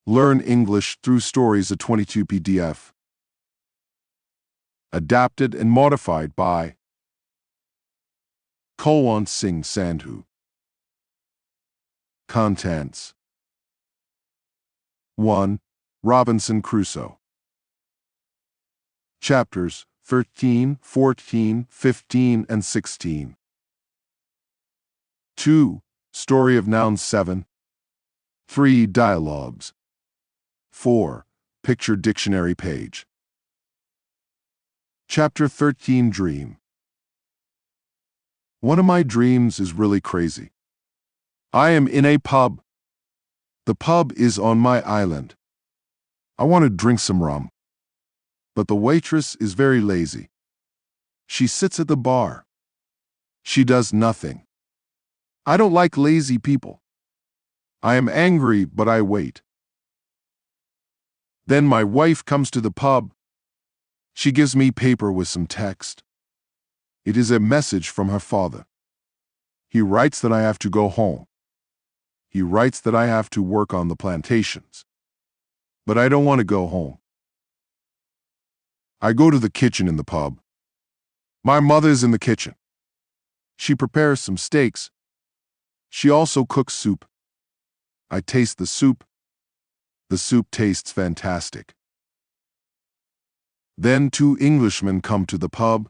Learn English through stories A22 PDF. Adapted and modified by Kulwant Singh Sandhu. Contents 1. Robinson Crusoe. Chapters 13, 14, 15, and 16. 2. Story of Nouns 7. 3. Dialogues. 4. Picture dictionary page. Chapter 13. Dream. One of my dreams is really crazy. I am in a pub. The pub is on my island. I want to drink some rum. But the waitress is very lazy. She sits at the bar. She does nothing. I don't like lazy people. I am angry, but I wait. Then my wife comes to the pub. She gives me paper with some text. It is a message from her father. He writes that I have to go home. He writes that I have to work on the plantations. But I don't want to go home. I go to the kitchen in the pub. My mother's in the kitchen. She prepares some steaks. She also cooks soup. I taste the soup. The soup tastes fantastic. Then 2 Englishmen come to the pub.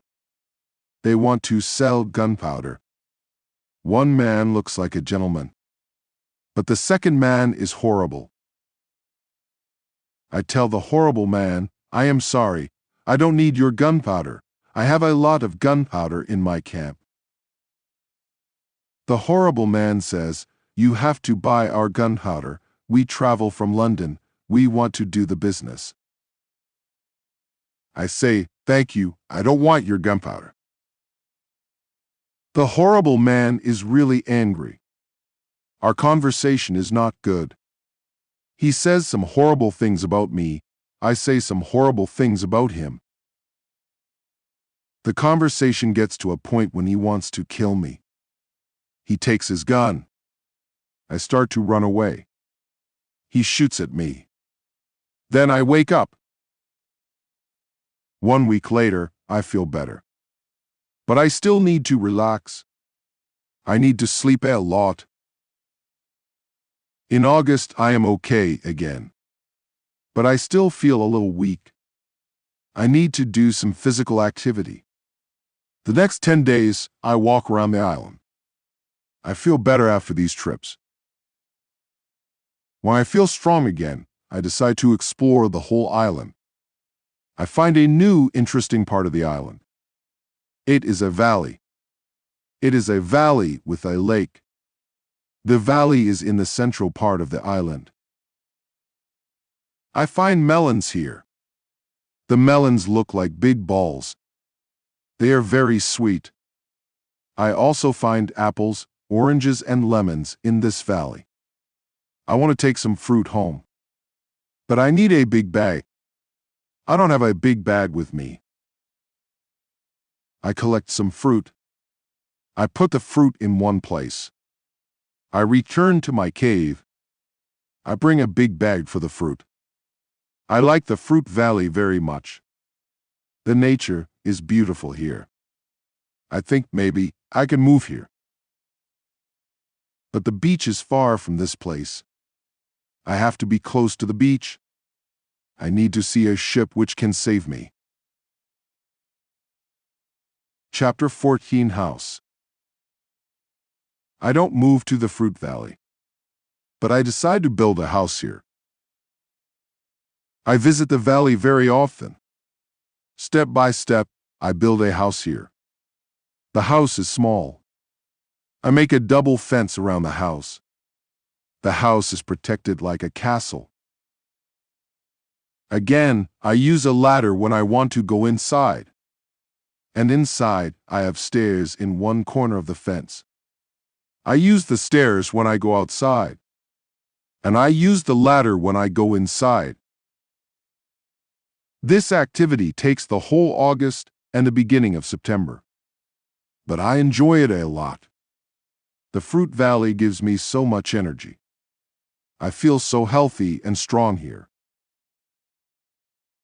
They want to sell gunpowder. One man looks like a gentleman, but the second man is horrible. I tell the horrible man, I am sorry, I don't need your gunpowder. I have a lot of gunpowder in my camp. The horrible man says, you have to buy our gunpowder. We travel from London. We want to do the business. I say, thank you, I don't want your gunpowder. The horrible man is really angry. Our conversation is not good. He says some horrible things about me. I say some horrible things about him. The conversation gets to a point when he wants to kill me. He takes his gun. I start to run away. He shoots at me. Then I wake up. 1 week later, I feel better. But I still need to relax. I need to sleep a lot. In August, I am okay again. But I still feel a little weak. I need to do some physical activity. The next 10 days, I walk around the island. I feel better after these trips. When I feel strong again, I decide to explore the whole island. I find a new, interesting part of the island. It is a valley. It is a valley with a lake. The valley is in the central part of the island. I find melons here. The melons look like big balls. They are very sweet. I also find apples, oranges, and lemons in this valley. I want to take some fruit home. But I need a big bag. I don't have a big bag with me. I collect some fruit. I put the fruit in one place. I return to my cave. I bring a big bag for the fruit. I like the fruit valley very much. The nature is beautiful here. I think maybe I can move here. But the beach is far from this place. I have to be close to the beach. I need to see a ship which can save me. Chapter 14. House. I don't move to the fruit valley, but I decide to build a house here. I visit the valley very often. Step by step, I build a house here. The house is small. I make a double fence around the house. The house is protected like a castle. Again, I use a ladder when I want to go inside. And inside, I have stairs in one corner of the fence. I use the stairs when I go outside. And I use the ladder when I go inside. This activity takes the whole August and the beginning of September. But I enjoy it a lot. The fruit valley gives me so much energy. I feel so healthy and strong here.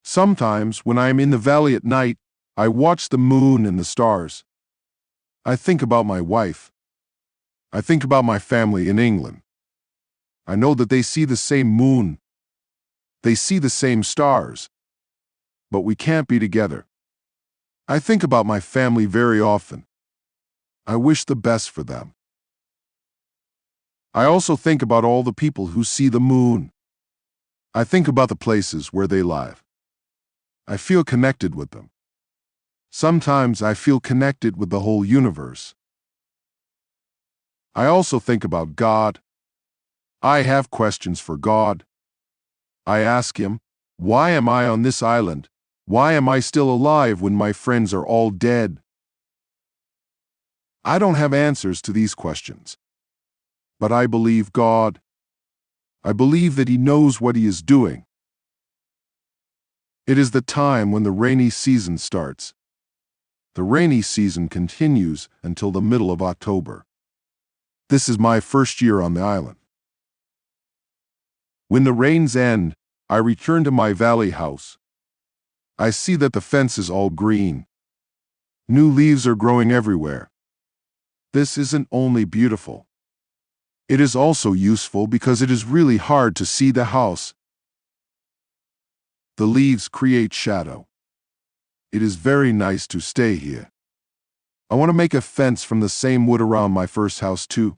Sometimes, when I am in the valley at night, I watch the moon and the stars. I think about my wife. I think about my family in England. I know that they see the same moon. They see the same stars. But we can't be together. I think about my family very often. I wish the best for them. I also think about all the people who see the moon. I think about the places where they live. I feel connected with them. Sometimes I feel connected with the whole universe. I also think about God. I have questions for God. I ask him, why am I on this island? Why am I still alive when my friends are all dead? I don't have answers to these questions. But I believe God. I believe that he knows what he is doing. It is the time when the rainy season starts. The rainy season continues until the middle of October. This is my first year on the island. When the rains end, I return to my valley house. I see that the fence is all green. New leaves are growing everywhere. This isn't only beautiful. It is also useful because it is really hard to see the house. The leaves create shadow. It is very nice to stay here. I want to make a fence from the same wood around my first house too.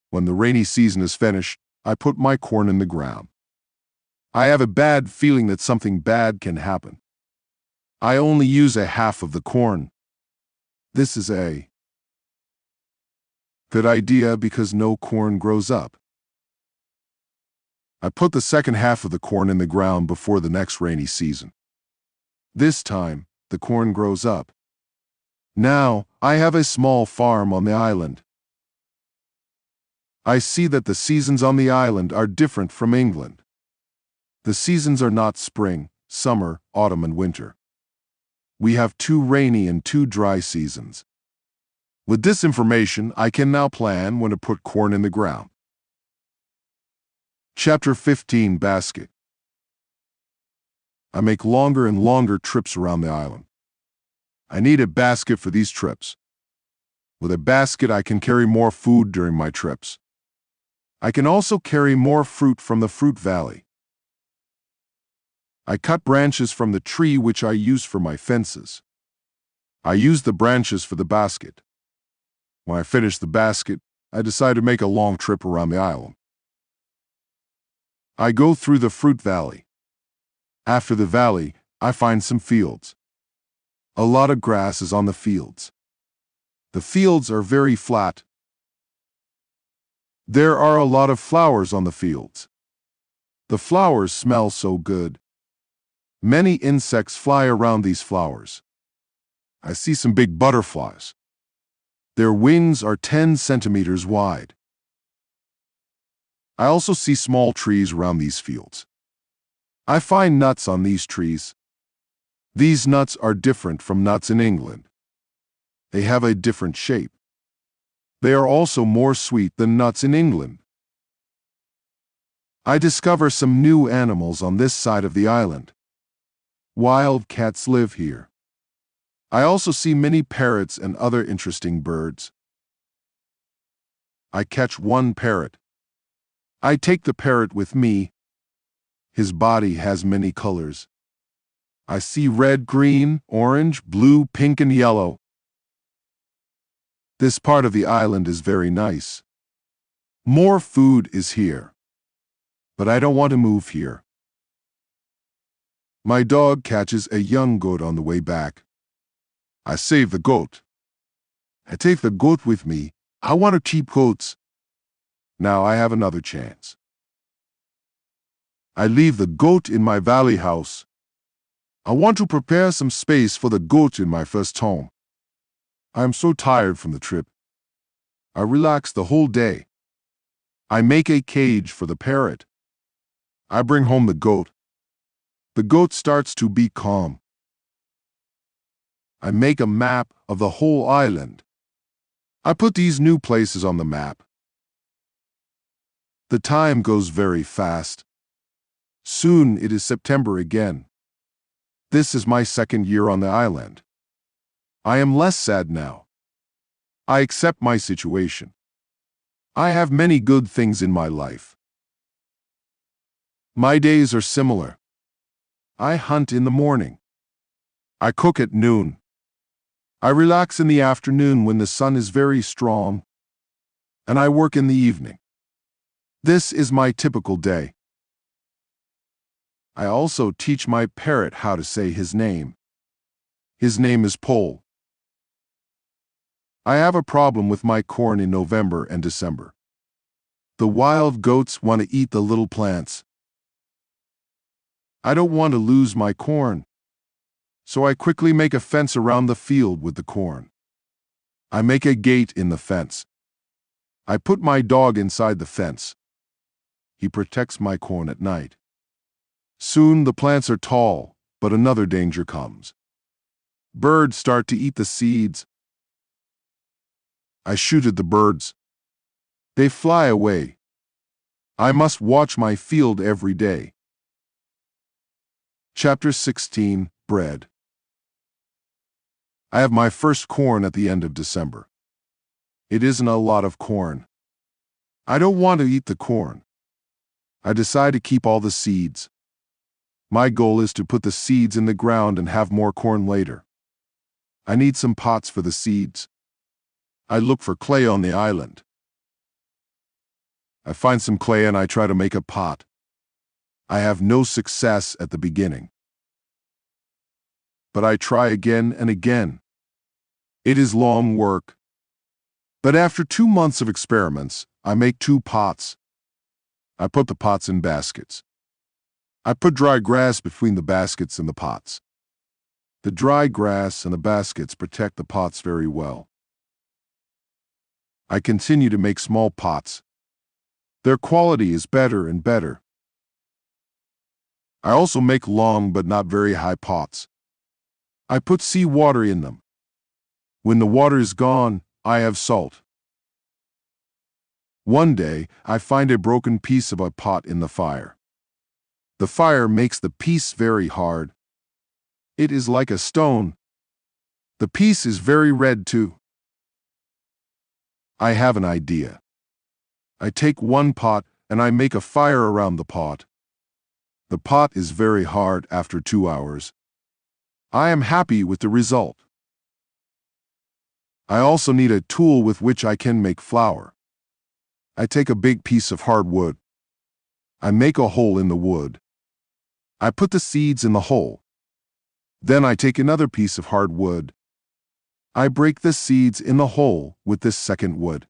When the rainy season is finished, I put my corn in the ground. I have a bad feeling that something bad can happen. I only use a half of the corn. This is a good idea because no corn grows up. I put the second half of the corn in the ground before the next rainy season. This time, the corn grows up. Now, I have a small farm on the island. I see that the seasons on the island are different from England. The seasons are not spring, summer, autumn, and winter. We have 2 rainy and 2 dry seasons. With this information, I can now plan when to put corn in the ground. Chapter 15, Basket. I make longer and longer trips around the island. I need a basket for these trips. With a basket, I can carry more food during my trips. I can also carry more fruit from the fruit valley. I cut branches from the tree which I use for my fences. I use the branches for the basket. When I finish the basket, I decide to make a long trip around the island. I go through the fruit valley. After the valley, I find some fields. A lot of grass is on the fields. The fields are very flat. There are a lot of flowers on the fields. The flowers smell so good. Many insects fly around these flowers. I see some big butterflies. Their wings are 10 centimeters wide. I also see small trees around these fields. I find nuts on these trees. These nuts are different from nuts in England. They have a different shape. They are also more sweet than nuts in England. I discover some new animals on this side of the island. Wild cats live here. I also see many parrots and other interesting birds. I catch one parrot. I take the parrot with me. His body has many colors. I see red, green, orange, blue, pink, and yellow. This part of the island is very nice. More food is here. But I don't want to move here. My dog catches a young goat on the way back. I save the goat. I take the goat with me. I want to keep goats. Now I have another chance. I leave the goat in my valley house. I want to prepare some space for the goat in my first home. I am so tired from the trip. I relax the whole day. I make a cage for the parrot. I bring home the goat. The goat starts to be calm. I make a map of the whole island. I put these new places on the map. The time goes very fast. Soon it is September again. This is my second year on the island. I am less sad now. I accept my situation. I have many good things in my life. My days are similar. I hunt in the morning. I cook at noon. I relax in the afternoon when the sun is very strong. And I work in the evening. This is my typical day. I also teach my parrot how to say his name. His name is Pole. I have a problem with my corn in November and December. The wild goats want to eat the little plants. I don't want to lose my corn. So I quickly make a fence around the field with the corn. I make a gate in the fence. I put my dog inside the fence. He protects my corn at night. Soon the plants are tall, but another danger comes. Birds start to eat the seeds. I shoot at the birds. They fly away. I must watch my field every day. Chapter 16, Bread. I have my first corn at the end of December. It isn't a lot of corn. I don't want to eat the corn. I decide to keep all the seeds. My goal is to put the seeds in the ground and have more corn later. I need some pots for the seeds. I look for clay on the island. I find some clay and I try to make a pot. I have no success at the beginning. But I try again and again. It is long work. But after 2 months of experiments, I make 2 pots. I put the pots in baskets. I put dry grass between the baskets and the pots. The dry grass and the baskets protect the pots very well. I continue to make small pots. Their quality is better and better. I also make long but not very high pots. I put seawater in them. When the water is gone, I have salt. One day, I find a broken piece of a pot in the fire. The fire makes the piece very hard. It is like a stone. The piece is very red too. I have an idea. I take one pot and I make a fire around the pot. The pot is very hard after 2 hours. I am happy with the result. I also need a tool with which I can make flour. I take a big piece of hard wood. I make a hole in the wood. I put the seeds in the hole. Then I take another piece of hard wood. I break the seeds in the hole with this second wood.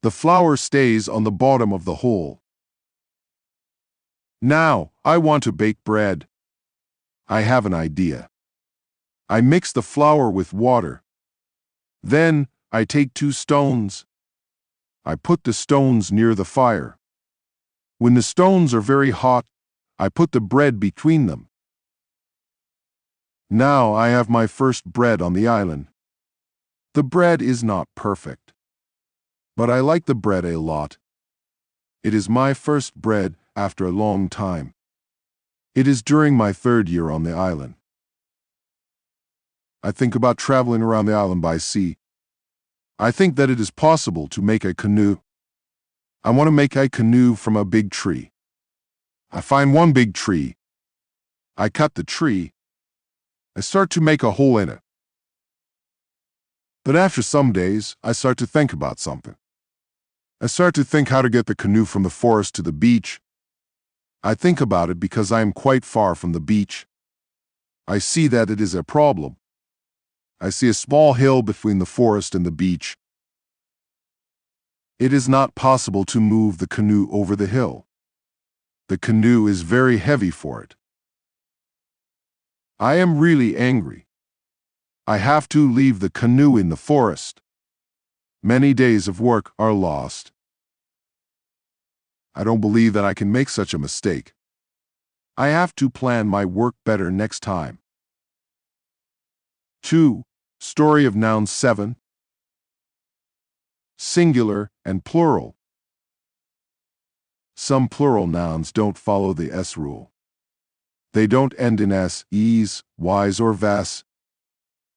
The flour stays on the bottom of the hole. Now, I want to bake bread. I have an idea. I mix the flour with water. Then, I take 2 stones. I put the stones near the fire. When the stones are very hot, I put the bread between them. Now I have my first bread on the island. The bread is not perfect. But I like the bread a lot. It is my first bread after a long time. It is during my 3rd year on the island. I think about traveling around the island by sea. I think that it is possible to make a canoe. I want to make a canoe from a big tree. I find one big tree. I cut the tree. I start to make a hole in it. But after some days, I start to think about something. I start to think how to get the canoe from the forest to the beach. I think about it because I am quite far from the beach. I see that it is a problem. I see a small hill between the forest and the beach. It is not possible to move the canoe over the hill. The canoe is very heavy for it. I am really angry. I have to leave the canoe in the forest. Many days of work are lost. I don't believe that I can make such a mistake. I have to plan my work better next time. 2. Story of Noun 7. Singular and plural. Some plural nouns don't follow the S rule. They don't end in S, E's, Y's, or V's.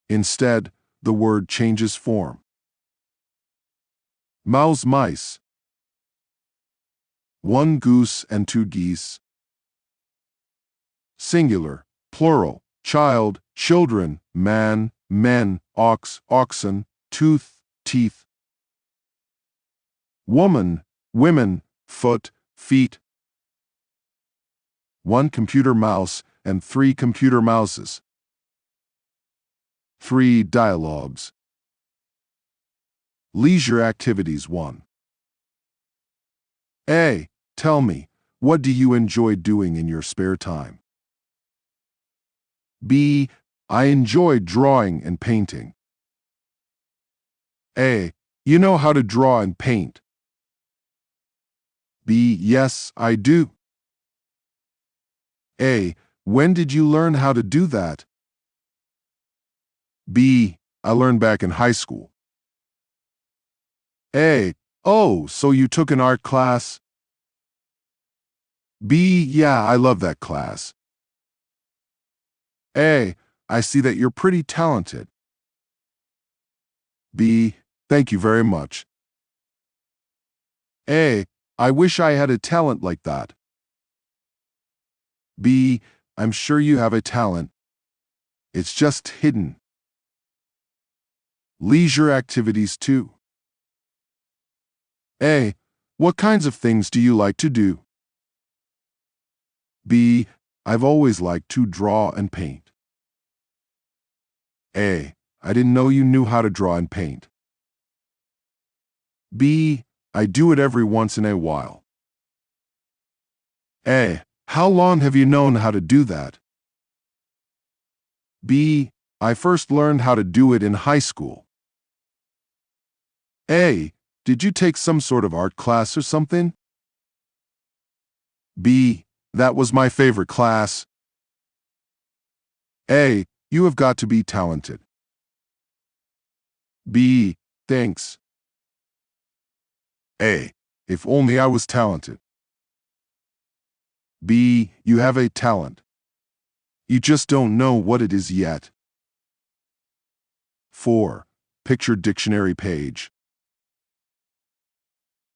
Instead, the word changes form. Mouse, mice. 1 goose and 2 geese. Singular, plural, child, children, man, men, ox, oxen, tooth, teeth. Woman, women, foot, feet. 1 computer mouse and 3 computer mouses. 3 dialogues. Leisure activities 1. A. Tell me, what do you enjoy doing in your spare time? B. I enjoy drawing and painting. A. You know how to draw and paint? B. Yes, I do. A. When did you learn how to do that? B. I learned back in high school. A. Oh, so you took an art class? B. Yeah, I love that class. A. I see that you're pretty talented. B. Thank you very much. A. I wish I had a talent like that. B. I'm sure you have a talent. It's just hidden. Leisure activities 2. A. What kinds of things do you like to do? B. I've always liked to draw and paint. A. I didn't know you knew how to draw and paint. B. I do it every once in a while. A. How long have you known how to do that? B. I first learned how to do it in high school. A. Did you take some sort of art class or something? B. That was my favorite class. A. You have got to be talented. B. Thanks. A. If only I was talented. B. You have a talent. You just don't know what it is yet. 4. Picture dictionary page.